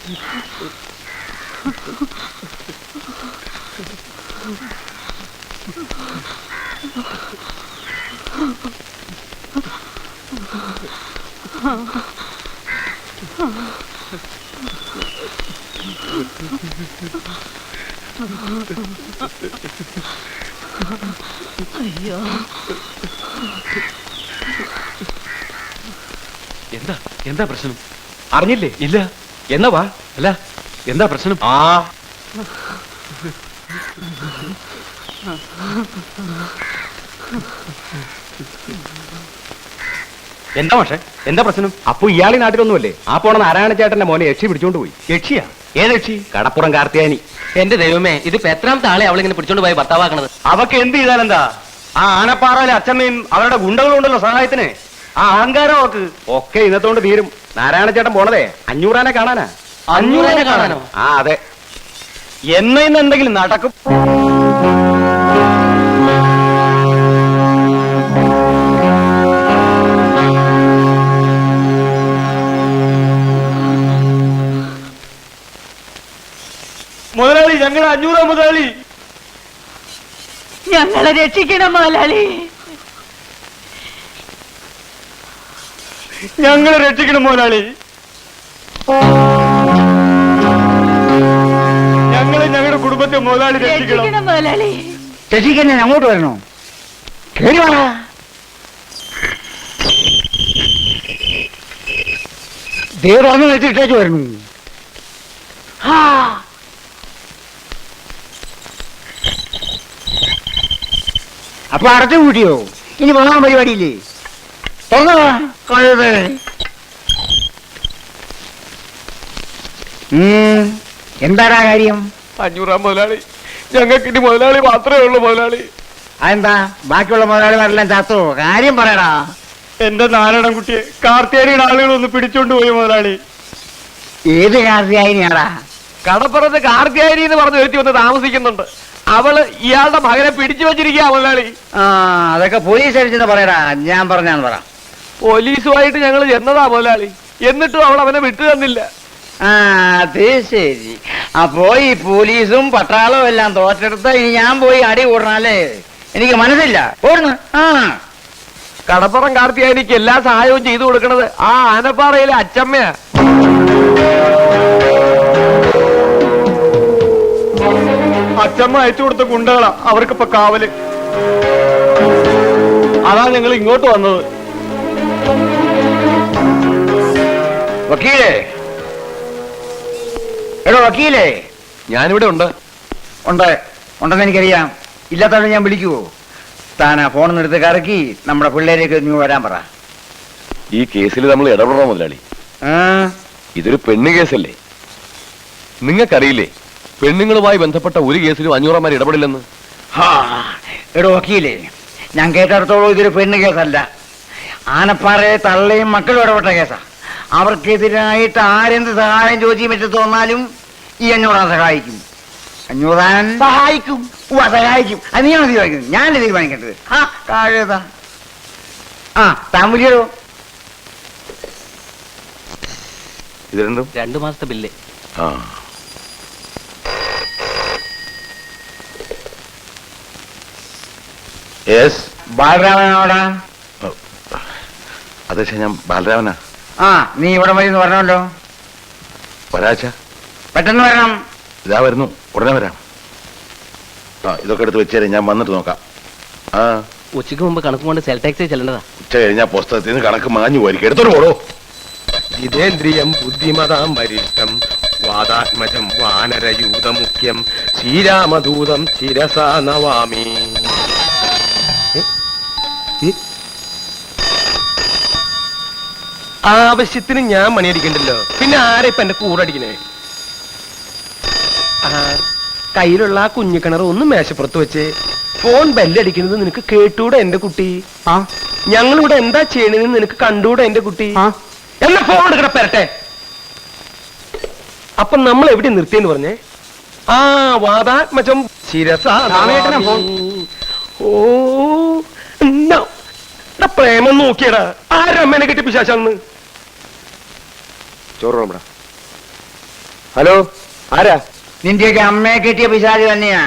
അയ്യോ, എന്താ എന്താ പ്രശ്നം? അറിഞ്ഞില്ലേ? ഇല്ല. എന്നാ വാ. അല്ല, എന്താ പ്രശ്നം? എന്താ പക്ഷേ എന്താ പ്രശ്നം? അപ്പൊ ഇയാളി നാട്ടിലൊന്നുമല്ലേ? ആ പോണ നാരായണ ചേട്ടന്റെ മോനെ യക്ഷി പിടിച്ചോണ്ട് പോയി. യക്ഷിയാ? ഏത് യക്ഷി? കടപ്പുറം കാർത്തിയാനി. എന്റെ ദൈവമേ, ഇതിപ്പോ എത്രാമത്തെ ആളെ അവളിങ്ങനെ പിടിച്ചോണ്ട് പോയി ഭർത്താവാക്കണത്? അവക്ക് എന്ത് ചെയ്താലെന്താ? ആ ആനപ്പാറയിലെ അച്ഛമ്മയും അവരുടെ ഗുണ്ടകളുണ്ടല്ലോ സഹായത്തിന്. ആ അഹങ്കാരം അവക്ക് ഒക്കെ ഇന്നത്തോണ്ട് തീരും. നാരായണ ചേട്ടൻ പോണതേ 500 ആനെ കാണാനാ. 500 ആനെ കാണാനോ? ആ അതെ. ഇന്ന് എന്തെങ്കിലും നടക്കും. മുതലാളി, ഞങ്ങൾ 500 മുതലാളി. ഞങ്ങളെ രക്ഷിക്കണം മുതലാളി, ഞങ്ങളെ രക്ഷിക്കണം മുതലാളി. ഞങ്ങളുടെ കുടുംബത്തെ മുതലാളി രക്ഷിക്കണം മുതലാളി. രക്ഷിക്കാൻ ഞാൻ അങ്ങോട്ട് വരണോ? കേറി വാ. ദേവന്ന് വെച്ചിട്ടേക്ക് വരണു. അപ്പൊ അടച്ചു കൂട്ടിയോ? ഇനി പോകാൻ പരിപാടിയില്ലേ? എന്താടാ കാര്യം? 500 മുതലാളി. ഞങ്ങൾക്ക് ഇനി മുതലാളി മാത്രമേ ഉള്ളൂ മുതലാളി. അതെന്താ ബാക്കിയുള്ള മുതലാളിമാരെല്ലാം ചത്തോ? കാര്യം പറയടാ. എന്റെ നാരായണൻ കുട്ടിയെ കാർത്തിയാനിയുടെ ആളുകൾ ഒന്ന് പിടിച്ചോണ്ട് പോയി മുതലാളി. ഏത് കാർത്തിയാനിയാടാ? കടപ്പുറത്ത് കാർത്തിയാനി എന്ന് പറഞ്ഞ് ഒരുത്തി വന്ന് താമസിക്കുന്നുണ്ട്. അവള് ഇയാളുടെ മകനെ പിടിച്ചു വെച്ചിരിക്കുക മുതലാളി. അതൊക്കെ പോലീസ് അടിച്ചെന്ന് പറയടാ. ഞാൻ പറഞ്ഞാന്ന് പറ. പോലീസുമായിട്ട് ഞങ്ങൾ ചെന്നതാ മുതലാളി. എന്നിട്ടും അവൾ അവനെ വിട്ടു തന്നില്ല. അത് ശരി. അപ്പോ ഈ പോലീസും പട്ടാളവും എല്ലാം തോറ്റെടുത്ത ഇനി ഞാൻ പോയി അടി കൂടണല്ലേ? എനിക്ക് മനസ്സില്ല. ഓടുന്നു. കടപ്പുറം കാർത്തിയാനിക്ക് എല്ലാ സഹായവും ചെയ്തു കൊടുക്കണത് ആ ആനപ്പാറയിലെ അച്ചമ്മയാ. അച്ചമ്മ അയച്ചു കൊടുത്ത ഗുണ്ടകളാ അവർക്കിപ്പോ കാവല്. അതാ ഞങ്ങൾ ഇങ്ങോട്ട് വന്നത്. വക്കീലേ, എടോ വക്കീലേ. ഞാനിവിടെ ഉണ്ട്. ഉണ്ടെന്ന് എനിക്കറിയാം. ഇല്ലാത്തവരെ ഞാൻ വിളിക്കുവോ? താനാ ഫോണിൽ എടുത്ത് കറക്കി നമ്മുടെ പിള്ളേരേക്ക് നീ വരാൻ പറ. ഈ കേസിൽ നമ്മൾ ഇടപെടണം മുതലാളി. ഇതൊരു പെണ്ണ് കേസല്ലേ? നിങ്ങൾക്കറിയില്ലേ പെണ്ണുങ്ങളുമായി ബന്ധപ്പെട്ട ഒരു കേസിലും 500 ഇടപെടില്ലെന്ന്? എടോ വക്കീലേ, ഞാൻ കേട്ടിടത്തോളം ഇതൊരു പെണ്ണ് കേസല്ല. ആനപ്പാറയെ തള്ളയും മക്കളും ഇടപെട്ട കേസാ. അവർക്കെതിരായിട്ട് ആരെന്ത് സഹായം ചോദിച്ചു പറ്റി തോന്നാലും ഈ 500 സഹായിക്കും. 500 സഹായിക്കും. സഹായിക്കും. അത് നീയാണ് തീരുമാനിക്കുന്നത്, ഞാനല്ലേ തീരുമാനിക്കേണ്ടത്. താഴേതാ. താൻ വിളിയോ? ഇത് രണ്ടും 2 മാസത്തെ ബില്ല്. ബാലരാമനോടാ? അതെ, ഞാൻ ബാലരാമനാ. നീ ഇവിടെ മതി എന്ന് പറഞ്ഞല്ലോ. ഒരാഴ്ച പെട്ടെന്ന് വരണം. ഇതാ വരുന്നു, ഉടനെ വരാം. ഇതൊക്കെ എടുത്ത് വെച്ചേരെ, ഞാൻ വന്നിട്ട് നോക്കാം. ഉച്ചയ്ക്ക് മുമ്പ് കണക്ക് കൊണ്ട് സെൽ ടാക്സി ചെല്ലേണ്ടതാ. ഉച്ച കഴിഞ്ഞാൽ പുസ്തകത്തിൽ നിന്ന് കണക്ക് മാഞ്ഞു പോയിരിക്കും. എടുത്തോട്ട് പോടോ. ജിതേന്ദ്രിയം ബുദ്ധിമതാം വരിഷ്ഠം വാദാത്മജം വാനരയൂതമുഖ്യം ശ്രീരാമദൂതം ശിരസാ നവാമി. ആവശ്യത്തിന് ഞാൻ മണിയടിക്കണ്ടല്ലോ, പിന്നെ ആരെ ഇപ്പൊ എന്റെ കൂടടിക്കണേ? കയ്യിലുള്ള ആ കുഞ്ഞിക്കിണർ ഒന്ന് മേശപ്പുറത്ത് വെച്ച് ഫോൺ ബെല്ലടിക്കുന്നത് നിനക്ക് കേട്ടൂടെ എന്റെ കുട്ടി? ഞങ്ങളിവിടെ എന്താ ചെയ്യണെന്ന് നിനക്ക് കണ്ടൂടെ എന്റെ കുട്ടി? എന്നാ ഫോൺ എടുക്കണ പെരട്ടെ. അപ്പൊ നമ്മൾ എവിടെ നിർത്തിയെന്ന് പറഞ്ഞേ? വാദാത്മജം ശിരസാ. ഓ പ്രേമം നോക്കിയടാ. ആരമ്മേനെ കെട്ടി പിശാചാന്ന്. ചോറ് ഹലോ, ആരാ? നിന്റെയൊക്കെ അമ്മയെ കെട്ടിയ പിശാച് തന്നെയാ.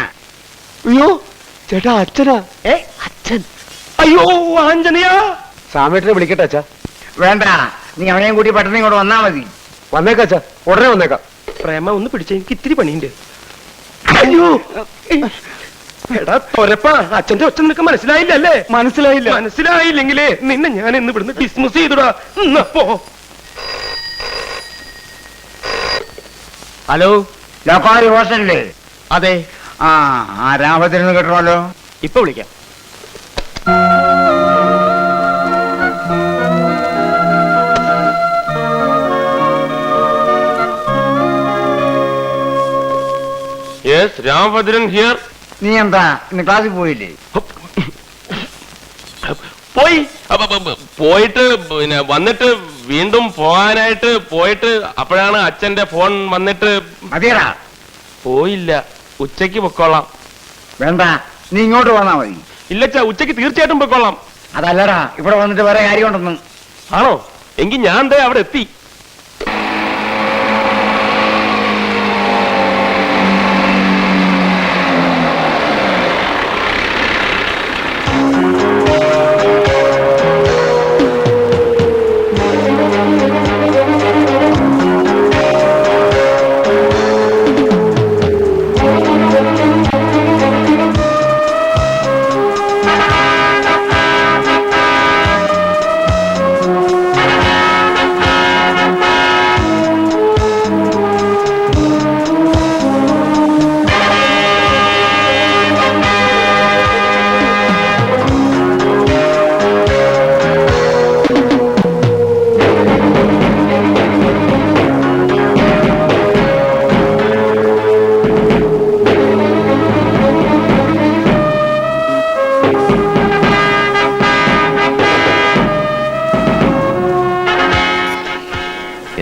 അയ്യോ ചേട്ടാ, അച്ഛനാ? അച്ഛൻ അയ്യോ ആഞ്ജനയാ. സാമേട്ടനെ വിളിക്കട്ടെ അച്ഛാ? വേണ്ട, നീ അവനെയും കൂട്ടി പെട്ടെന്ന് ഇങ്ങോട്ട് വന്നാ മതി. വന്നേക്കാം അച്ഛാ, ഉടനെ വന്നേക്കാം. പ്രേമ ഒന്ന് പിടിച്ച, എനിക്ക് ഇത്തിരി പണിയുണ്ട്. അയ്യോ എടാ തൊരപ്പാ, അച്ഛന്റെ ഒച്ച നിനക്ക് മനസ്സിലായില്ലല്ലേ? മനസ്സിലായില്ലെങ്കിലേ നിന്നെ ഞാൻ ഇന്ന് ഇവിടുന്ന് ഡിസ്മിസ് ചെയ്തിടാ. പോ. ഹലോ, ലോക്കാരി ഹോസ്റ്റലില്ലേ? അതെ, ആ രാമത്തിനൊന്ന് കേട്ടണല്ലോ. ഇപ്പൊ വിളിക്കാം. Yes, Ramabhadran here. നീ എന്താ ഇന്ന് ക്ലാസ്സിൽ പോയില്ലേ? പോയി പോയിട്ട് പിന്നെ വന്നിട്ട് വീണ്ടും പോകാനായിട്ട് പോയിട്ട് അപ്പോഴാണ് അച്ഛന്റെ ഫോൺ വന്നിട്ട് മതിയടാ. പോയില്ല. ഉച്ചയ്ക്ക് പൊക്കോളാം. വേണ്ട, നീ ഇങ്ങോട്ട് വന്നാ മതി. ഇല്ലച്ചാ, ഉച്ചയ്ക്ക് തീർച്ചയായിട്ടും പൊക്കോളാം. അതല്ലടാ, ഇവിടെ വന്നിട്ട് വേറെ കാര്യമുണ്ടെന്ന്. ആണോ? എങ്കിൽ ഞാൻ ദേ അവിടെ എത്തി.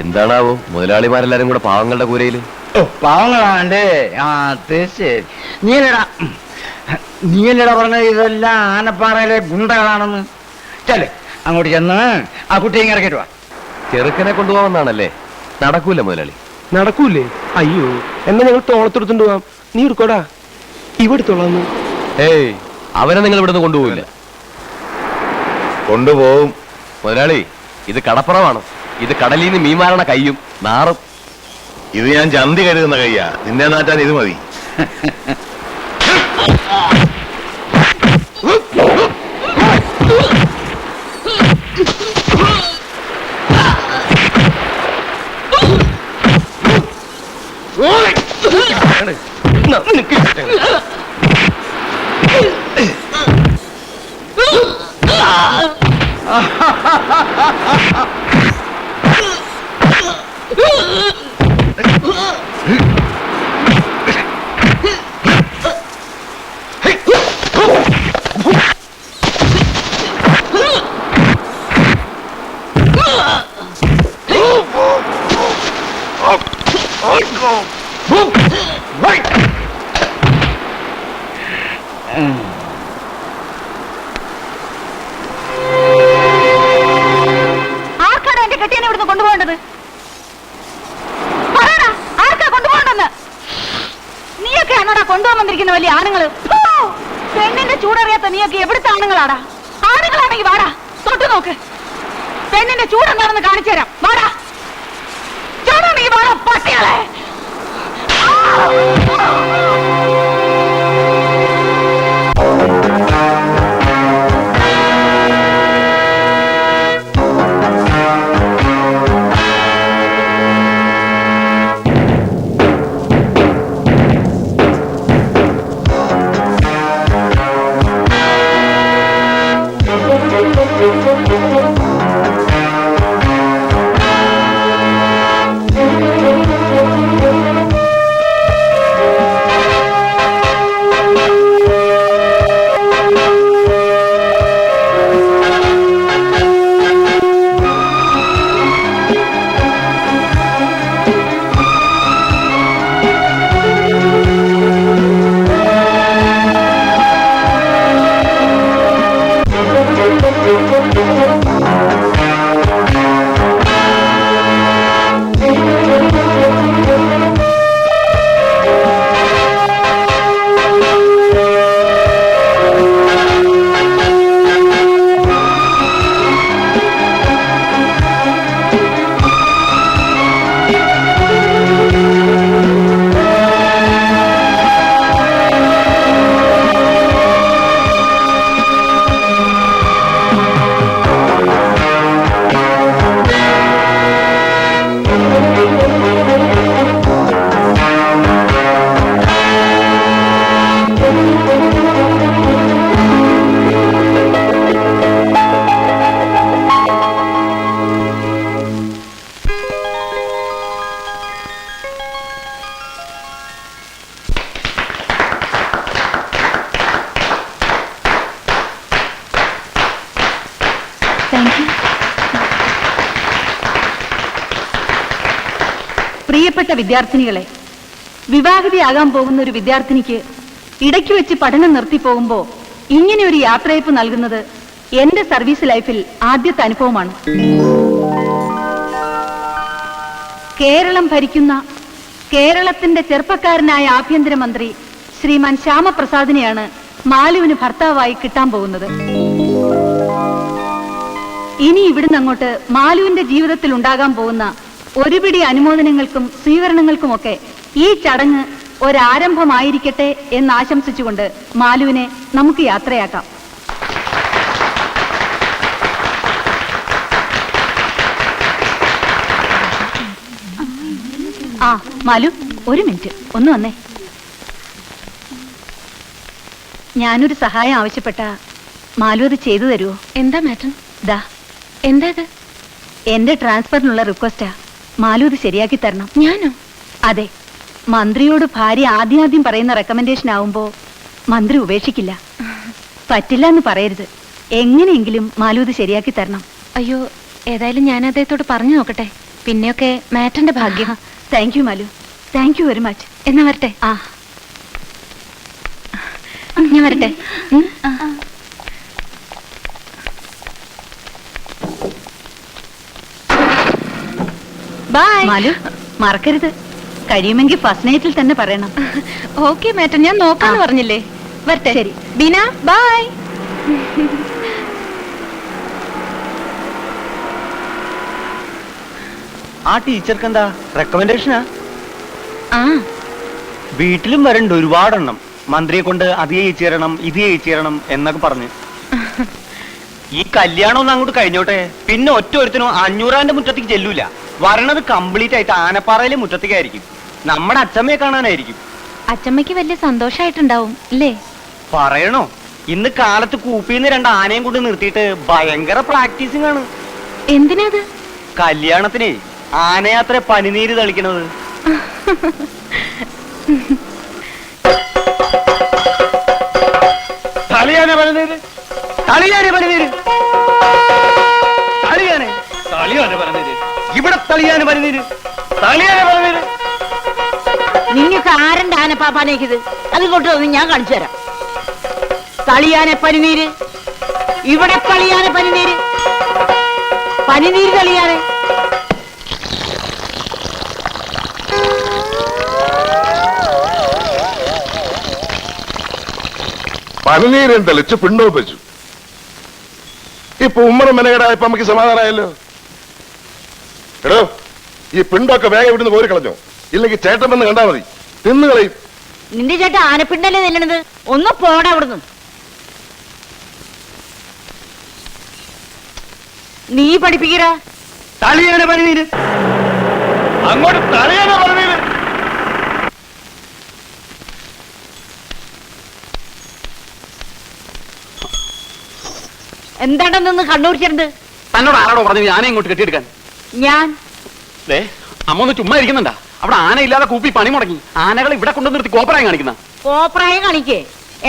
എന്താണാവോ മുതലാളിമാരെല്ലാരും കൂടെ പാവങ്ങളുടെ കൂരയില്? പാവങ്ങളാണ്ട്. ആ തീർച്ചയായും. നീയല്ലടാ പറഞ്ഞത് ഇതെല്ലാം ആനപ്പാറയിലെ ഗുണ്ടകളാണെന്ന്. ചെല്, അങ്ങോട്ട് ചെന്ന് ആ കുട്ടിയെ ഇറക്കിട്ട് വാ. ചെറുക്കനെ കൊണ്ടുപോകാമെന്നാണല്ലേ? നടക്കൂല മുതലാളി. നടക്കൂലേ? അയ്യോ, എന്നാ ഞങ്ങൾ തോളത്തെടുത്തോണ്ട് പോവാം. നീ എടുക്കോടാ, ഇവിടുത്തോളാന്ന്. ഏയ്, അവനെ നിങ്ങൾ ഇവിടുന്ന് കൊണ്ടുപോകില്ല. കൊണ്ടുപോകും മുതലാളി. ഇത് കടപ്പുറമാണ്. ഇത് കടലിൽ നിന്ന് മീൻ മാരണ കയ്യും നാറും. ഇത് ഞാൻ ചന്തി കരുതുന്ന കയ്യാ. നിന്നെ നാട്ടാൻ ഇത് മതി. നിനക്ക് ആർക്കാണ് എന്റെ കെട്ടിയനെ ഇവിടുന്ന് കൊണ്ടുപോകേണ്ടത്? പറയടാ, ആർക്കാ കൊണ്ടുപോകണ്ടെന്ന്? നീയൊക്കെ ആണോടാ കൊണ്ടുപോകാൻ വന്നിരിക്കുന്ന വലിയ ആണുങ്ങള്? പെണ്ണിന്റെ ചൂടറിയാത്ത നീയൊക്കെ എവിടുത്തെ ആണുങ്ങളാടാ? ആണുങ്ങളാണെങ്കിൽ വാടാ, തൊട്ടു നോക്ക്. പെണ്ണിന്റെ ചൂടെന്താണെന്ന് കാണിച്ചു തരാം. വാടാ, ചൂടാണെങ്കിൽ വാടാ പട്ടികളെ. പ്രിയപ്പെട്ട വിദ്യാർത്ഥിനികളെ, വിവാഹിതയാകാൻ പോകുന്ന ഒരു വിദ്യാർത്ഥിനിക്ക് ഇടയ്ക്ക് വെച്ച് പഠനം നിർത്തി പോകുമ്പോ ഇങ്ങനെ ഒരു യാത്രയയപ്പ് നൽകുന്നത് എന്റെ സർവീസ് ലൈഫിൽ ആദ്യത്തെ അനുഭവമാണ്. കേരളം ഭരിക്കുന്ന കേരളത്തിന്റെ ചെറുപ്പക്കാരനായ ആഭ്യന്തരമന്ത്രി ശ്രീമാൻ ശ്യാമപ്രസാദിനെയാണ് മാലുവിന് ഭർത്താവായി കിട്ടാൻ പോകുന്നത്. ഇനി ഇവിടുന്ന് അങ്ങോട്ട് മാലുവിന്റെ ജീവിതത്തിൽ ഉണ്ടാകാൻ പോകുന്ന ഒരുപിടി അനുമോദനങ്ങൾക്കും സ്വീകരണങ്ങൾക്കുമൊക്കെ ഈ ചടങ്ങ് ഒരാരംഭമായിരിക്കട്ടെ എന്ന് ആശംസിച്ചുകൊണ്ട് മാലുവിനെ നമുക്ക് യാത്രയാക്കാം. ആ മാലു, ഒരു മിനിറ്റ് ഒന്ന് വന്നേ. ഞാനൊരു സഹായം ആവശ്യപ്പെട്ട മാലു അത് ചെയ്തു തരുമോ? എന്താ മാറ്റം? ദാ, എന്താ ഇത്? എന്റെ ട്രാൻസ്ഫറിനുള്ള റിക്വസ്റ്റാ. മാലു ഇത് ശരിയാക്കി തരണം. ഞാനോ? അതെ, മന്ത്രിയോട് ഭാര്യ ആദ്യം പറയുന്ന റെക്കമെൻഡേഷൻ ആവുമ്പോ മന്ത്രി ഉപേക്ഷിക്കില്ല. പറ്റില്ല എന്ന് പറയരുത്. എങ്ങനെയെങ്കിലും മാലു ഇത് ശരിയാക്കി തരണം. അയ്യോ, ഏതായാലും ഞാൻ അദ്ദേഹത്തോട് പറഞ്ഞു നോക്കട്ടെ. പിന്നെയൊക്കെ മാറ്റന്റെ ഭാഗ്യം. Thank you Malu, thank you very much. എന്നാ വരട്ടെ. ആ, ഞാൻ വരട്ടെ. ബൈ. മാലു, മറക്കരുത്. കഴിയുമെങ്കിൽ ഫസ്റ്റ് നൈറ്റിൽ തന്നെ പറയണം. ഓക്കെ മാറ്റം, ഞാൻ നോക്കാന്ന് പറഞ്ഞില്ലേ. വരട്ടെ. ശരി. ബീന, ബൈ. ആ ടീച്ചർക്ക് എന്താ റെക്കമെൻഡേഷനാ? ആ, വീട്ടിലും വരണ്ട് ഒരുപാടെണ്ണം. മന്ത്രിയെ കൊണ്ട് അത് ചെയ്യിച്ചു തരണം, ഇത് ചെയ്യിച്ചു തരണം എന്നൊക്കെ പറഞ്ഞു. ഈ കല്യാണം ഒന്ന് അങ്ങോട്ട് കഴിഞ്ഞോട്ടെ, പിന്നെ ഒറ്റ ഒരുത്തിനും 500 മുറ്റത്തേക്ക് ചെല്ലൂല. വരണത് കംപ്ലീറ്റ് ആയിട്ട് ആനപ്പാറയിലെ മുറ്റത്തേക്കായിരിക്കും. നമ്മുടെ അച്ഛമ്മയെ കാണാനായിരിക്കും. അച്ചമ്മയ്ക്ക് വലിയ സന്തോഷായിട്ടുണ്ടാവും അല്ലേ? പറയണോ, ഇന്ന് കാലത്ത് കൂപ്പിന്ന് 2 ആനയും കൊണ്ട് നിർത്തിയിട്ട് ഭയങ്കര പ്രാക്ടീസിംഗ് ആണ്. എന്തിനാത്? കല്യാണത്തിനെ ആനയാത്ര പനിനീര് തളിക്കണത്. തളിയാന പനിനീര്, തളിയാന പനിനീര്, തളിയാന, തളിയാന പനിനീര്, ഇവിടെ തളിയാന പനിനീര്, തളിയാന പനിനീര്. നിങ്ങൾക്ക് ആരന്റെ ആനപ്പാപ്പാനേക്കിത്? അതിങ്ങോട്ട് വന്ന് ഞാൻ കാണിച്ചു തരാം. തളിയാന പനിനീര്, ഇവിടെ തളിയാന പനിനീര്, പനിനീര് തളിയാനെ. പനിനീരം തെളിച്ച് പിണ്ടോപ്പിച്ചു. ഇപ്പൊ ഉമ്മറ മെനകേടായപ്പോ നമുക്ക് സമാധാനമായല്ലോ. എടോ, ഈ പിണ്ടൊക്കെ വേഗം ഇവിടുന്ന് പോരി കളഞ്ഞോ, ഇല്ലെങ്കിൽ ചേട്ടൻ വന്ന് കണ്ടാ മതി, തിന്നുകളയും. നിന്റെ ചേട്ടൻ ആനപ്പിണ്ടല്ലേ നില്ലണത്? ഒന്ന് പോടാ അവിടുന്ന്. നീ പഠിപ്പിക്കടാ. തളിയാന പനിനീര്, അങ്ങോട്ട് തളിയാന പനിനീര്. എന്താണെന്ന് കണ്ണൂർ ചേർന്ന് തന്നോട് ആരാടോ പറഞ്ഞു ആനയെ ഇങ്ങോട്ട് കെട്ടിയെടുക്കാൻ? ഞാൻ അമ്മ ഒന്ന് ചുമ്മാ ഇരിക്കുന്നുണ്ടാ? അവിടെ ആന ഇല്ലാതെ കൂപ്പി പണി മുടങ്ങി. ആനകൾ ഇവിടെ കൊണ്ടു നിർത്തി കോപ്പറായി കാണിക്കുന്ന. കോപ്രായം കാണിക്കേ?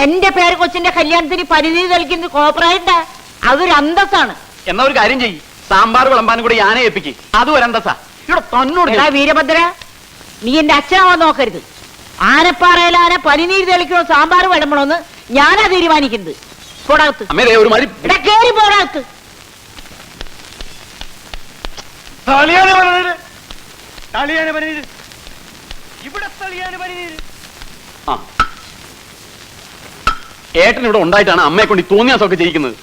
എന്റെ പേര് കൊച്ചിന്റെ കല്യാണത്തിന് പനിനീര് തളിക്കുന്നത് കോപ്രായണ്ടാ? അതൊരു അന്തസ്സാണ്. എന്നാ ഒരു കാര്യം ചെയ്യ്, സാമ്പാർ വിളമ്പാനും കൂടി ആന ഏൽപ്പിക്ക്. അതും ഒരന്തസാ. ഇവിടെ തന്നോട് എടാ വീരഭദ്ര, നീ എന്റെ അച്ഛനാവാൻ നോക്കരുത്. ആനപ്പാറയിൽ ആന പനിനീര് തെളിക്കണോ സാമ്പാർ വിളമ്പണോന്ന് ഞാനാ തീരുമാനിക്കുന്നത്. പോടാകത്ത്. അമ്മേ ഒരു മഴ എടാ കേറി പോടാകത്ത്. തളിയാന പനിനീര്, തളിയാന പനിനീര്, ഇവിടെ തളിയാന പനിനീര്. ആ, ഏട്ടൻ ഇവിടെ ഉണ്ടായിട്ടാണ് അമ്മയെ കൊണ്ട് ഈ തോന്നിയാസമൊക്കെ ചെയ്യിക്കുന്നത്.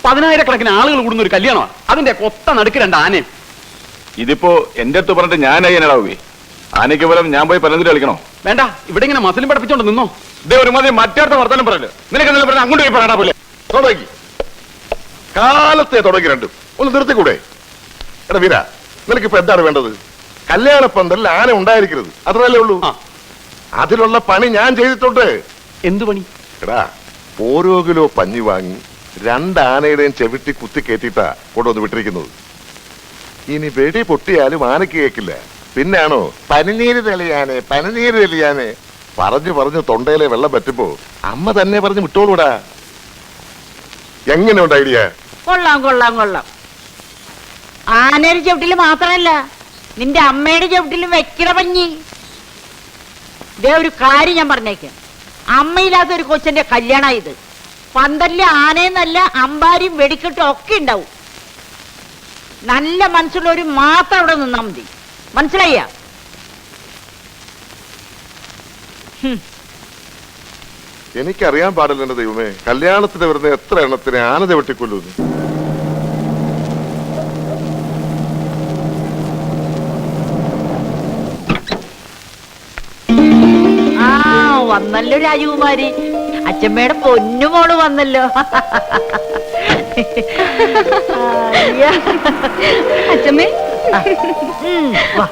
10,000 ആളുകൾ കൂടുന്ന ഒരു കല്യാണമാണ്. അതിന്റെ കൊത്ത നടുക്ക് 2 ആനയും. ഇതിപ്പോ എന്റെ അടുത്ത് പറഞ്ഞിട്ട് ഞാൻ അയ്യനാടാവുകയെ. ആനയ്ക്ക് പകരം ഞാൻ പോയി പനന്തിരി കളിക്കണോ? വേണ്ട, ഇവിടെ ഇങ്ങനെ മസിലും പഠിപ്പിച്ചോണ്ട് നിന്നോ. ഇതേ ഒരു മതി മറ്റേടത്ത് വർത്താനം പറയല്ലോ. നിനക്ക് എന്തെങ്കിലും പറഞ്ഞാൽ അങ്ങോട്ട് പോയി പറയണ പോലെ തുടങ്ങി. കാലത്തെ തുടങ്ങി രണ്ടും ഒന്ന് നിർത്തിക്കൂടെ? എടാ വീര, നിനക്കിപ്പോ എന്താണ് വേണ്ടത്? കല്യാണ പന്തലിൽ ആന ഉണ്ടായിരിക്കരുത്, അത്രല്ലേ ഉള്ളൂ. അതിലുള്ള പണി ഞാൻ ചെയ്തിട്ടുണ്ട്. എന്തു പണി? എടാ, ഓരോ കിലോ പഞ്ഞി വാങ്ങി 2 ആനയുടെയും ചെവിട്ടി കുത്തി കയറ്റിയിട്ടാ കൊണ്ടുവന്ന് വിട്ടിരിക്കുന്നത്. ഇനി വെടി പൊട്ടിയാലും ആനയ്ക്ക് കേൾക്കില്ല. പിന്നാണോ പനിനീര് തെളിയാനെ, പനിനീര് തെളിയാനെ പറഞ്ഞു പറഞ്ഞു തൊണ്ടയിലെ വെള്ളം പറ്റുമ്പോ അമ്മ തന്നെ പറഞ്ഞു വിട്ടോളൂടാ. എങ്ങനെയുണ്ട് ഐഡിയ? കൊള്ളാം കൊള്ളാം കൊള്ളാം. ആനയുടെ ചവിട്ടില് മാത്രമല്ല നിന്റെ അമ്മയുടെ ചവിട്ടിലും വെക്കണ പഞ്ഞി. ഇതേ ഒരു കാര്യം ഞാൻ പറഞ്ഞേക്കാം, അമ്മയില്ലാത്ത ഒരു കൊച്ചന്റെ കല്യാണം ഇത്. പന്തലിലെ ആനയെന്നല്ല അമ്പാരിയും വെടിക്കെട്ടും ഒക്കെ ഉണ്ടാവും. നല്ല മനസ്സുള്ളവര് മാത്രം അവിടെ നിന്നാ മതി, മനസ്സിലായ? എനിക്കറിയാൻ പാടില്ല എന്റെ ദൈവമേ, കല്യാണത്തിന് വരുന്ന എത്ര എണ്ണത്തിന് ആന ചവിട്ടിക്കൊല്ലുന്നു. ആ വന്നല്ലോ രാജകുമാരി, അച്ഛമ്മയുടെ പൊന്നുമോള് വന്നല്ലോ. അച്ഛമ്മേ. വാ.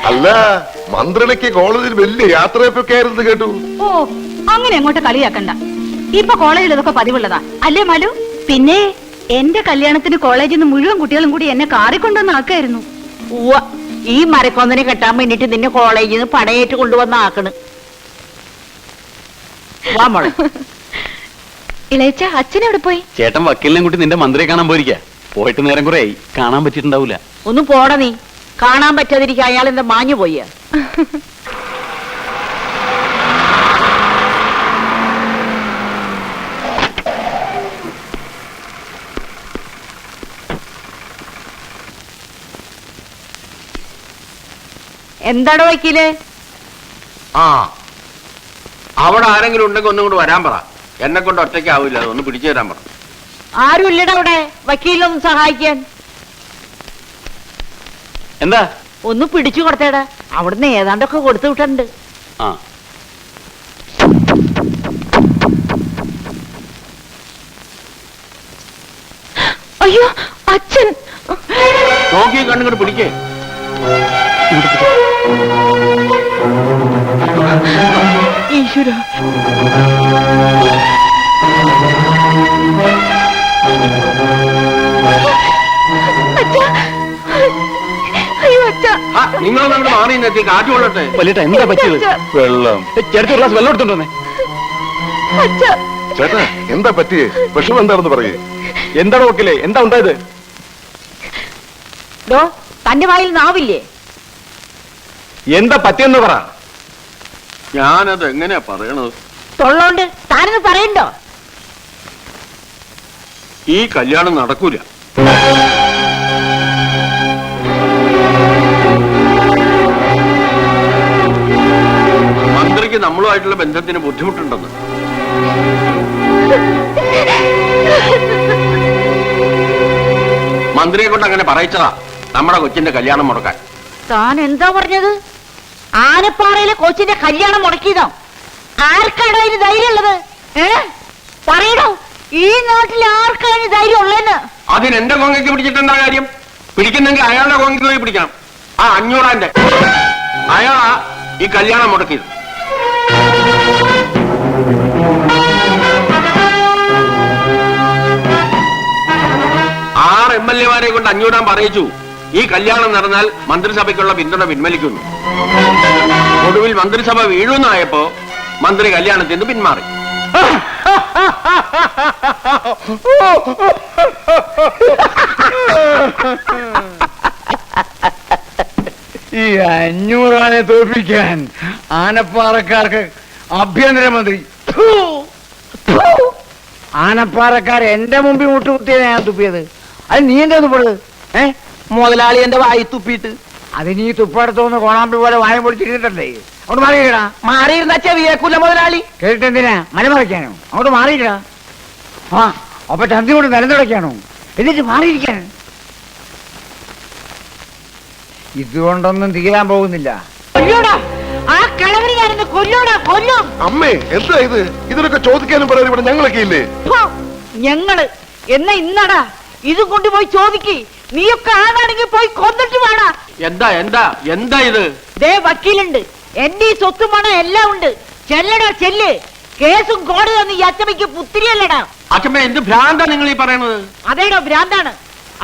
അല്ല, മന്ത്രിക്ക് കോളേജിൽ വലിയ യാത്രയൊക്കെ ആയിരുന്നു കേട്ടു. ഓ, അങ്ങനെ അങ്ങോട്ട് കളിയാക്കണ്ട. ഇപ്പൊ കോളേജിൽ ഇതൊക്കെ പതിവുള്ളതാ അല്ലേ മാലു? പിന്നെ എന്റെ കല്യാണത്തിന് കോളേജിൽ നിന്ന് മുഴുവൻ കുട്ടികളും കൂടി എന്നെ കാറിക്കൊണ്ടുവന്ന് ആക്കായിരുന്നു. ഉവ്വ, ഈ മരക്കൊന്നനെ കെട്ടാൻ വേണ്ടിട്ട് നിന്നെ കോളേജിൽ നിന്ന് പടയേറ്റ് കൊണ്ടുവന്ന ആക്കണ്. വാ മോളെ. ഇളയച്ച അച്ഛനെവിടെ പോയി? ചേട്ടൻ വക്കീലിനെ കൂട്ടി നിന്റെ മന്ത്രിയെ കാണാൻ പോയിരിക്കാ. പോയിട്ട് നേരം കുറെ ആയി, കാണാൻ പറ്റിയിട്ടുണ്ടാവൂല. ഒന്ന് പോട നീ, കാണാൻ പറ്റാതിരിക്കുക. അയാൾ എന്താ മാഞ്ഞു പോയ? എന്താടോ വക്കീലേ? ആ, അവിടെ ആരെങ്കിലും ഉണ്ടെങ്കിൽ ഒന്നും കൊണ്ട് വരാൻ പറ. എന്നെ കൊണ്ട് ഒറ്റയ്ക്ക് ആവില്ല, ഒന്ന് പിടിച്ചു തരാൻ പറ. ആരും ഇല്ലടാ അവിടെ വക്കീലൊന്ന് സഹായിക്കാൻ. എന്താ? ഒന്ന് പിടിച്ചു കൊടുത്തേടാ, അവിടുന്ന് ഏതാണ്ടൊക്കെ കൊടുത്തു വിട്ടുണ്ട്. ആ, അയ്യോ അച്ഛൻ. നോക്കി കണ്ണുകൊണ്ട് പിടിക്കേ. ഈശ്വര, അയ്യോ അച്ഛ. നിങ്ങളൊന്നും അങ്ങോട്ട് മാറി നിന്നെത്തി, കാറ്റ് കൊള്ളട്ടെ. വലിയേട്ടാ എന്താ പറ്റിയത്? വെള്ളം. ചേട്ടത്തി ഒരു ഗ്ലാസ് വെള്ളം എടുത്തോണ്ടേ. ചേട്ടാ, എന്താ പറ്റിയേ? വിഷമം എന്താണെന്ന് പറയേ. എന്താണ് വക്കീലേ, എന്താ ഉണ്ടായത്? ഡോ, തന്റെ വായിൽ നാവില്ലേ? എന്താ പറ്റിയെന്ന് പറ. ഞാനത് എങ്ങനെയാ പറയണത്? തൊള്ളോണ്ട് താനൊന്ന് പറയണ്ടോ? ഈ കല്യാണം നടക്കൂല. മന്ത്രിക്ക് നമ്മളുമായിട്ടുള്ള ബന്ധത്തിന് ബുദ്ധിമുട്ടുണ്ടെന്ന്. മന്ത്രിയെ കൊണ്ട് അങ്ങനെ പറയിച്ചതാ നമ്മുടെ കൊച്ചിന്റെ കല്യാണം മുടക്കാൻ. താൻ എന്താ പറഞ്ഞത്? ആനപ്പാറയിലെ കൊച്ചിന്റെ കല്യാണം മുടക്കിയതോ? ആർക്കാണോ അതിന് ധൈര്യം ഉള്ളത്? പറയണോ, ഈ നാട്ടിൽ ആർക്കാണ് ധൈര്യം ഉള്ളതെന്ന്? അതിന് എന്റെ കോങ്ങയ്ക്ക് പിടിച്ചിട്ടെന്താ കാര്യം? പിടിക്കുന്നെങ്കിൽ അയാളുടെ കോങ്ങയ്ക്ക് പോയി പിടിക്കണം. ആ 500 അയാളാ ഈ കല്യാണം മുടക്കിയത്. MLA മാരെ കൊണ്ട് 500 പറയിച്ചു. ഈ കല്യാണം നടന്നാൽ മന്ത്രിസഭയ്ക്കുള്ള പിന്തുണ പിൻവലിക്കുന്നു. ഒടുവിൽ മന്ത്രിസഭ വീഴുന്നായപ്പോ മന്ത്രി കല്യാണത്തിൽ നിന്ന് പിന്മാറി. ഈ 500 ആനയെ തോൽപ്പിക്കാൻ ആനപ്പാറക്കാർക്ക് ആഭ്യന്തരമന്ത്രി. ആനപ്പാറക്കാർ എന്റെ മുമ്പിൽ മുട്ടുകുത്തിയത് ഞാൻ തുപ്പിയത്. അത് നീ എന്താ തുപ്പത്? മുതലാളി എന്റെ വായി തുപ്പിയിട്ട്. അത് നീ തുപ്പടുത്തോന്ന് കോണാമ്പി പോലെ വായം പൊളിച്ചിരുന്നിട്ടല്ലേ? അങ്ങോട്ട് മാറിയിടാ. മാറിയിരുന്ന ചെവിയേക്കൂല മുതലാളി. കേട്ടിട്ട് എന്തിനാ മലമറയ്ക്കാനോ? അങ്ങോട്ട് മാറിയിടാ. ആ, അപ്പൊ ചന്തി കൊണ്ട് നിലനിടയ്ക്കാണോ? എന്നിട്ട് മാറിയിരിക്കാൻ. ഇതുകൊണ്ടൊന്നും തീരാൻ പോകുന്നില്ല. കൊല്ലൂടാ, ആ കിളവരി ഞാനിന്ന് കൊല്ലൂടാ, കൊല്ലും. അമ്മേ, എന്താ ഇത്? ഇതിനൊക്കെ ചോദിക്കാനും പറയാനും ഇവിടെ ഞങ്ങളൊക്കെ ഇല്ലേ? ഞങ്ങള് എന്നാ ഇന്നടാ ഇതും കൊണ്ടുപോയി ചോദിക്ക്. നീയൊക്കെ ആണാണെങ്കിൽ പോയി കൊന്നിട്ട് വേണാ. എന്താ എന്താ എന്താ ഇത്? ദേ വക്കീലുണ്ട്, എന്റെ ഈ സ്വത്തും പണം എല്ലാം ഉണ്ട്. ചെല്ലടാ ചെല്ല്. കേസും കോടതി ഈ അച്ചമ്മയ്ക്ക് പുത്തിരിയല്ലടാ. അച്ഛമ്മ എന്ത് ഭ്രാന്താ നിങ്ങൾ ഈ പറയണത്? അതേടോ ഭ്രാന്താണ്.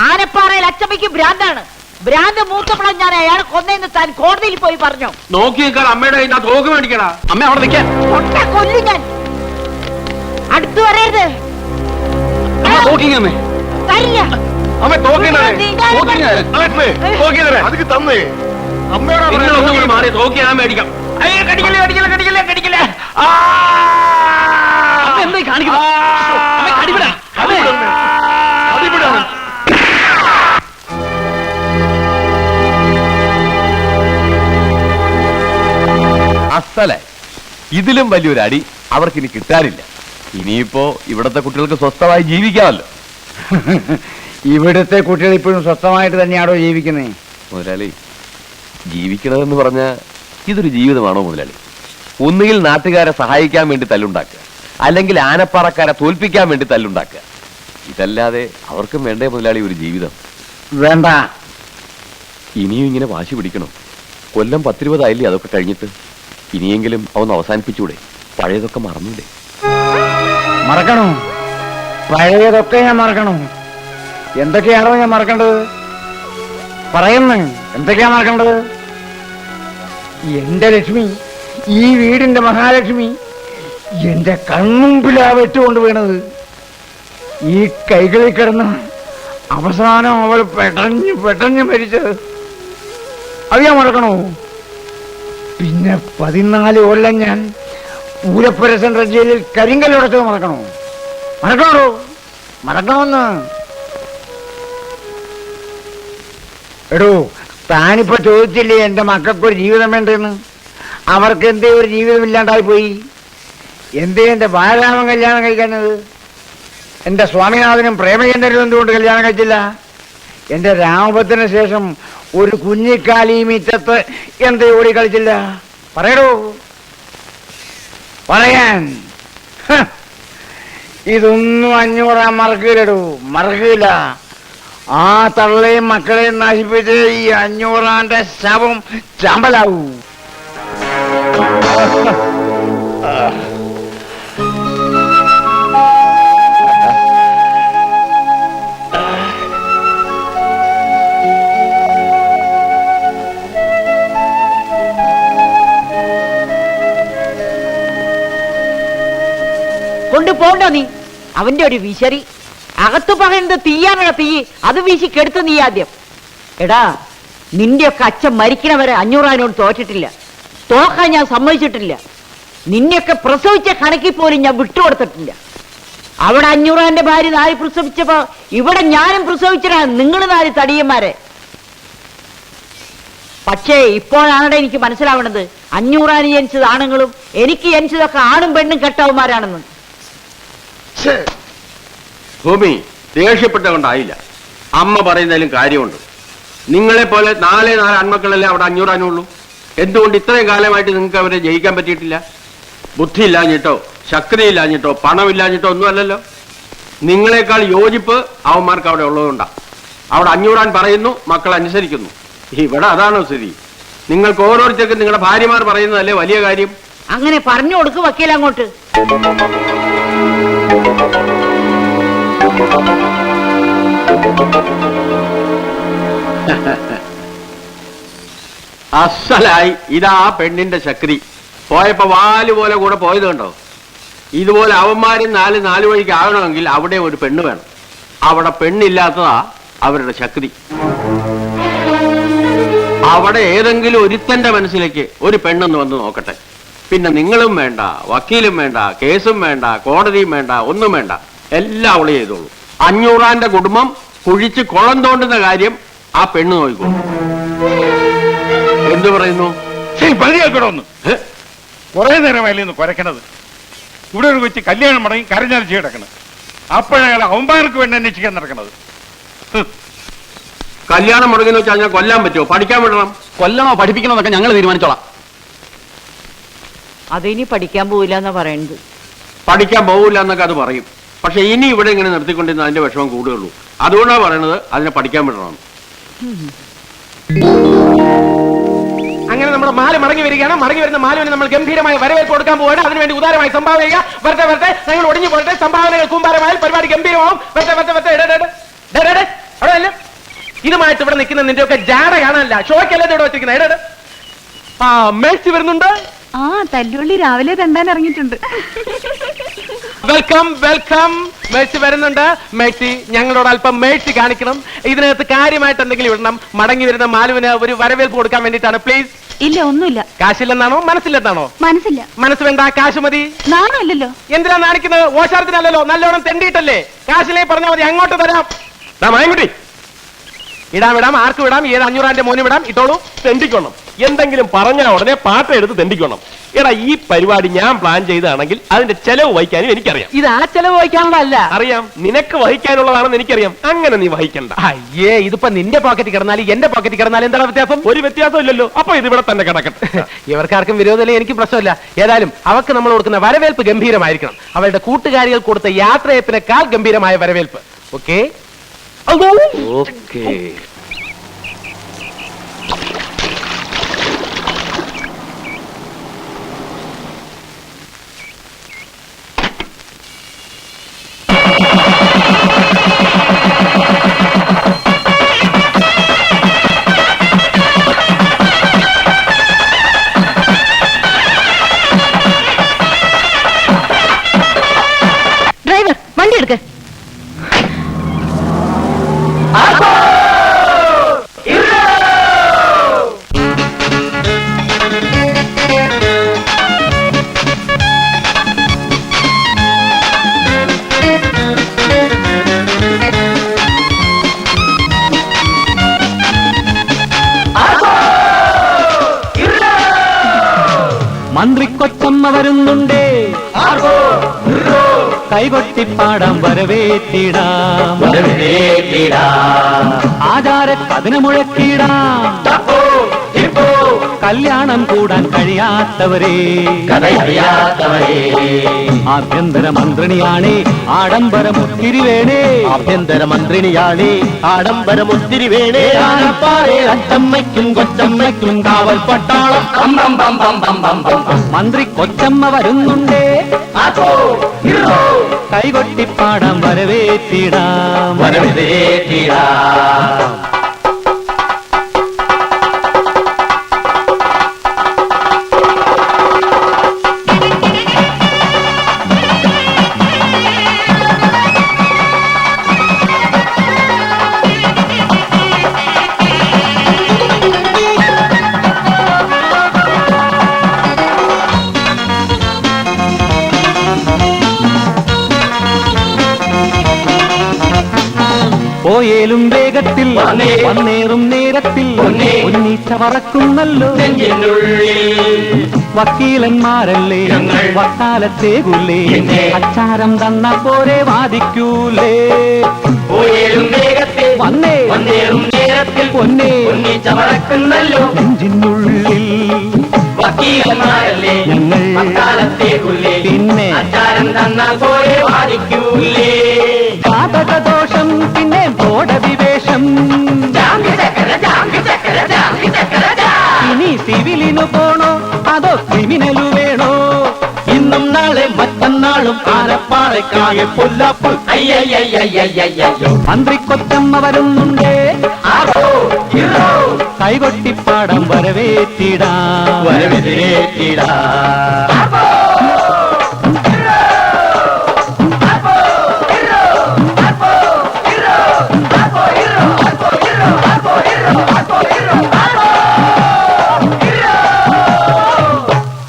ആനപ്പാറയിൽ അച്ചമ്മയ്ക്ക് ഭ്രാന്താണ്. ഭ്രാന്ത് മൂത്തപ്പോഴാണ് ഞാൻ അയാളെ കൊന്നേന്ന് താൻ കോടതിയിൽ പോയി പറഞ്ഞു. നോക്കി നിൽക്കാൻ അമ്മയുടെ കയ്യിൽ നിന്ന് തോക്ക് മേടിക്കടാ. അമ്മ അവിടെ നിൽക്കാൻ. കൊട്ട കൊല്ലും ഞാൻ. അടുത്തു വരരുത്. തോക്കിങ്ങമ്മേ. തരില്ല. അമ്മ തോക്കിങ്ങനെ അതൊക്കെ തന്നേ. നിങ്ങളൊന്നും കൂടി മാറി തോക്കി ഞാൻ മേടിക്കാം. എന്തായി കാണിക്കുന്നത്? അസലെ ഇതിലും വലിയൊരു അടി അവർക്കിനി കിട്ടാനില്ല. ഇനിയിപ്പോ ഇവിടത്തെ കുട്ടികൾക്ക് സ്വസ്ഥമായി ജീവിക്കാമല്ലോ. ഇവിടുത്തെ കുട്ടികൾ ഇപ്പോഴും സ്വസ്ഥമായിട്ട് തന്നെയാണോ ജീവിക്കുന്നത്? മുതലാളി, ജീവിക്കണമെന്ന് പറഞ്ഞ ഇതൊരു ജീവിതമാണോ മുതലാളി? ഒന്നുകിൽ നാട്ടുകാരെ സഹായിക്കാൻ വേണ്ടി തല്ലുണ്ടാക്കുക, അല്ലെങ്കിൽ ആനപ്പാറക്കാരെ തോൽപ്പിക്കാൻ വേണ്ടി തല്ലുണ്ടാക്കുക. ഇതല്ലാതെ അവർക്കും വേണ്ടേ മുതലാളി ഒരു ജീവിതം? വേണ്ട. ഇനിയും ഇങ്ങനെ വാശി പിടിക്കണം. കൊല്ലം 10-20 ആയില്ലേ അതൊക്കെ കഴിഞ്ഞിട്ട്? ഇനിയെങ്കിലും അതൊന്ന് അവസാനിപ്പിച്ചൂടെ? പഴയതൊക്കെ മറന്നൂടെ? മറക്കണോ? പഴയതൊക്കെ ഞാൻ മറക്കണോ? എന്തൊക്കെയാണോ ഞാൻ മറക്കേണ്ടത്? പറയുന്നു, എന്തൊക്കെയാ മറക്കേണ്ടത്? എന്റെ ലക്ഷ്മി, ഈ വീടിന്റെ മഹാലക്ഷ്മി എന്റെ കൺമുമ്പിലാ വെട്ടുകൊണ്ട് വീണത്. ഈ കൈകളിൽ കിടന്ന് അവസാനം അവൾ പെട്ടഞ്ഞ് മരിച്ചത് അത് ഞാൻ മറക്കണോ? പിന്നെ 14 കൊല്ലം ഞാൻ പൂരപ്പുര സെൻട്രൽ ജയിലിൽ കരിങ്കല്ലുടച്ചത് മറക്കണോ? മറക്കണമെന്ന്. എടോ, താനിപ്പോ ചോദിച്ചില്ലേ എന്റെ മക്കൾക്കൊരു ജീവിതം വേണ്ടെന്ന്? അവർക്ക് എന്തേ ഒരു ജീവിതം ഇല്ലാണ്ടായി പോയി? എന്തേ എന്റെ ബാലരാമൻ കല്യാണം കഴിക്കുന്നത്? എന്റെ സ്വാമിനാഥനും പ്രേമചന്ദ്രനും എന്തുകൊണ്ട് കല്യാണം കഴിച്ചില്ല? എന്റെ രാമഭദ്രന് ശേഷം ഒരു കുഞ്ഞിക്കാലി മീറ്റത്ത് എന്തേ ഓടി കളിച്ചില്ല? പറയടോ, പറയാൻ. ഇതൊന്നും 500 മറക്കില്ലടോ, മറക്കില്ല. ആ തള്ളയും മക്കളെയും നശിപ്പിച്ച് ഈ 500 ശവം ചാമ്പലാവൂ. കൊണ്ടുപോണ്ടോ നീ? അവന്റെ ഒരു വിശറി. അകത്ത് പറയുന്നത് തീയാനുള്ള തീ, അത് വീശി കെടുത്ത് നീ ആദ്യം. എടാ, നിന്റെയൊക്കെ അച്ഛൻ മരിക്കണവരെ 500 തോറ്റിട്ടില്ല, തോക്കാൻ ഞാൻ സമ്മതിച്ചിട്ടില്ല. നിന്നെയൊക്കെ പ്രസവിച്ച കണക്കിൽ പോലും ഞാൻ വിട്ടുകൊടുത്തിട്ടില്ല. അവിടെ 500 ഭാര്യ 4 പ്രസവിച്ചപ്പോ ഇവിടെ ഞാനും പ്രസവിച്ചടാ, നിങ്ങൾ 4 തടിയന്മാരെ. പക്ഷേ ഇപ്പോഴാണ് എനിക്ക് മനസ്സിലാവണത് 500 ജനിച്ചത് ആണുങ്ങളും എനിക്ക് ജനിച്ചതൊക്കെ ആണും പെണ്ണും കെട്ടവന്മാരാണെന്ന്. ഭൂമി, ദേഷ്യപ്പെട്ടതുകൊണ്ടായില്ല. അമ്മ പറയുന്നതിലും കാര്യമുണ്ട്. നിങ്ങളെ പോലെ 4 ആൺമക്കളല്ലേ അവിടെ 500 ഉള്ളൂ. എന്തുകൊണ്ട് ഇത്രയും കാലമായിട്ട് നിങ്ങൾക്ക് അവരെ ജയിക്കാൻ പറ്റിയിട്ടില്ല? ബുദ്ധി ഇല്ലാഞ്ഞിട്ടോ, ശക്തി ഇല്ലാഞ്ഞിട്ടോ, പണമില്ലാഞ്ഞിട്ടോ ഒന്നും അല്ലല്ലോ. നിങ്ങളെക്കാൾ യോജിപ്പ് അവന്മാർക്ക് അവിടെ ഉള്ളതുകൊണ്ടാ. അവിടെ 500 പറയുന്നു, മക്കൾ അനുസരിക്കുന്നു. ഇവിടെ അതാണോ സ്ഥിതി? നിങ്ങൾക്ക് ഓരോരുത്തർക്കും നിങ്ങളുടെ ഭാര്യമാർ പറയുന്നതല്ലേ വലിയ കാര്യം? അങ്ങനെ പറഞ്ഞു കൊടുക്ക് വക്കീൽ അങ്ങോട്ട്. അസലായി. ഇതാ പെണ്ണിന്റെ ശക്തി. പോയപ്പോ വാല് പോലെ കൂടെ പോയത് കണ്ടോ? ഇതുപോലെ അവന്മാരും 4 വഴിക്ക് ആകണമെങ്കിൽ അവിടെ ഒരു പെണ്ണ് വേണം. അവിടെ പെണ്ണില്ലാത്തതാ അവരുടെ ശക്തി. അവിടെ ഏതെങ്കിലും ഒരുത്തന്റെ മനസ്സിലേക്ക് ഒരു പെണ്ണെന്ന് വന്ന് നോക്കട്ടെ. പിന്നെ നിങ്ങളും വേണ്ട, വക്കീലും വേണ്ട, കേസും വേണ്ട, കോടതിയും വേണ്ട, ഒന്നും വേണ്ട. എല്ലാം അവള് ചെയ്തോളൂ. 500 കുടുംബം കുഴിച്ച് കുളം തോണ്ടുന്ന കാര്യം ആ പെണ്ണ് നോക്കിക്കോളൂ. എന്തു പറയുന്നു? പതിയാക്കണമെന്ന് കുറെ നേരമായില്ലെന്ന് കുരക്കണത്. ഇവിടെ ഒരു കൊച്ചു കല്യാണം മടങ്ങി കരഞ്ഞരച്ച് കിടക്കണത്. അപ്പോഴയാൾ അവന്മാർക്ക് വേണ്ടി അന്വേഷിക്കാൻ നടക്കണത്. കല്യാണം മുടങ്ങി വെച്ചാൽ ഞാൻ കൊല്ലാൻ പറ്റുമോ? പഠിക്കാൻ വിടണം. കൊല്ലണോ പഠിപ്പിക്കണോ എന്നൊക്കെ ഞങ്ങൾ തീരുമാനിച്ചോളാം. അതിനി പഠിക്കാൻ പോവില്ല എന്നാ പറയുന്നത്. പഠിക്കാൻ പോവില്ല എന്നൊക്കെ അത് പറയും. പക്ഷെ ഇനി ഇവിടെ ഇങ്ങനെ നിർത്തിക്കൊണ്ടിരുന്ന അതിന്റെ വിഷമം കൂടുകയുള്ളൂ. അതുകൊണ്ടാണ് പറയണത് അതിനെ പഠിക്കാൻ വിടണം. അങ്ങനെ നമ്മുടെ മാല മടങ്ങി വരികയാണ്. മടങ്ങി വരുന്ന മാലുവിന് നമ്മൾ ഗംഭീരമായ വരവേൽപ്പ് കൊടുക്കാൻ പോവുകയാണ്. അതിനുവേണ്ടി ഉദാരമായി സംഭാവന ചെയ്യുക. വരട്ടെ, ഞങ്ങൾ ഒടിഞ്ഞു പോരട്ടെ. സംഭാവനകൾ കൂമ്പാരമായാൽ പരിപാടി ഗംഭീരമാവും. അവിടെ ഇതുമായിട്ട് ഇവിടെ നിൽക്കുന്ന നിന്റെ ഒക്കെ ജാട കാണാനല്ല, ഷോയ്ക്കല്ലേ ഇവിടെ വെച്ചിരിക്കുന്നത്. മേഴ്സി വരുന്നുണ്ട്. ആ, തല്ലുള്ളി രാവിലെ തണ്ടാൻ ഇറങ്ങിയിട്ടുണ്ട്. Welcome welcome. മേഴ്സി വരുന്നുണ്ട്. മേഴ്സി ഞങ്ങളോട് അല്പം മേഴ്സി കാണിക്കണം. ഇതിനകത്ത് കാര്യമായിട്ട് എന്തെങ്കിലും ഇടണം. മടങ്ങി വരുന്ന മാലുവിന് ഒരു വരവേൽപ്പ് കൊടുക്കാൻ വേണ്ടിയിട്ടാണ്. പ്ലീസ്. ഇല്ല, ഒന്നുമില്ല. കാശില്ലെന്നാണോ മനസ്സില്ലെന്നാണോ? മനസ്സില്ല. മനസ്സ് വേണ്ട, കാശ് മതി. നാണമില്ലല്ലോ. എന്തിനാ നാണിക്കുന്നത്? ഓശാരത്തിനല്ലല്ലോ, നല്ലോണം തെണ്ടിയിട്ടല്ലേ. കാശിലേ പറഞ്ഞാൽ മതി, അങ്ങോട്ട് തരാം. മായൻകുട്ടി, ഇടാം, ആർക്ക് വിടാം? ഏത് 500 മോന് വിടാം? ഇട്ടോളൂ. തെണ്ടിക്കണം. എന്തെങ്കിലും പറഞ്ഞാൽ ഉടനെ പാട്ട എടുത്ത് തെണ്ടിക്കണം. എടാ, ഈ പരിപാടി ഞാൻ പ്ലാൻ ചെയ്താണെങ്കിൽ അതിന്റെ ചെലവ് വഹിക്കാനും എനിക്കറിയാം. ഇത് ആ ചെലവ് വഹിക്കാനുള്ളതല്ല. അറിയാം, നിനക്ക് വഹിക്കാനുള്ളതാണെന്ന് എനിക്കറിയാം. അങ്ങനെ നീ വഹിക്കണ്ട. അയ്യേ, ഇതിപ്പോ നിന്റെ പോക്കറ്റ് കിടന്നാലും എന്റെ പോക്കറ്റ് കിടന്നാലും എന്താണ് വ്യത്യാസം? ഒരു വ്യത്യാസം ഇല്ലല്ലോ. അപ്പൊ ഇത് ഇവിടെ തന്നെ കിടക്കട്ടെ. ഇവർക്കാർക്കും വിരോധമില്ല, എനിക്ക് പ്രശ്നമില്ല. ഏതായാലും അവർക്ക് നമ്മൾ കൊടുക്കുന്ന വരവേൽപ്പ് ഗംഭീരമായിരിക്കണം. അവരുടെ കൂട്ടുകാരികൾ കൊടുത്ത യാത്രയപ്പിനേക്കാൾ ഗംഭീരമായ വരവേൽപ്പ്. Okay okay. ഡ്രൈവർ, വണ്ടി എടുക്ക്. മന്ത്രിക്കൊച്ചമ്മ വരുന്നുണ്ടേ, കൈകൊട്ടിപ്പാടാം വരവേറ്റിടാം, ആചാര കഥന മുഴക്കിടാം, കല്യാണം കൂടാൻ കഴിയാത്തവരെ, ആഭ്യന്തര മന്ത്രിണിയാണേ ആഡംബരമൊത്തിരി വേണേ, ആഭ്യന്തര മന്ത്രിണിയാണേ ആഡംബരമൊത്തിരി വേണേ, ആനപ്പാറേ അച്ചമ്മയ്ക്കും കൊച്ചമ്മയ്ക്കും കാവൽ പട്ടാളം, മന്ത്രി കൊച്ചമ്മ വരുന്നുണ്ടേ, കൈകൊട്ടിപ്പാടാം വരവേറ്റിടാം, പോയേലും വേഗത്തിൽ വന്നേറും നേരത്തിൽ ഉന്നീച്ച പറക്കുന്നല്ലോ, വക്കീലന്മാരല്ലേ വക്കാലത്തേകുല്ലേ, അച്ചാരം തന്ന പോരെ വാദിക്കൂലേ, വന്നേ വന്നേറും നേരത്തിൽ പൊന്നേ ഉന്നീച്ച പറക്കുന്നല്ലോ, നെഞ്ചിനുള്ളിൽ വക്കീലന്മാരല്ലേ ഞങ്ങൾ വക്കാലത്തേകുല്ലേ, പിന്നെ അച്ചാരം തന്ന പോരെ വാദിക്കൂലേ, പാതകദോഷം പിന്നെ ബോധവിവേഷം, ഇനി സിവിലിനു പോണോ അതോ ക്രിമിനലു വേണോ, ഇന്നും നാളെ മറ്റന്നാളും ആനപ്പാറയ്ക്കാകെ പൊല്ലാപ്പ്, മന്ത്രിക്കൊച്ചമ്മ വരുന്നുണ്ടേ, കൈകൊട്ടിപ്പാടം വരവേറ്റിടാം,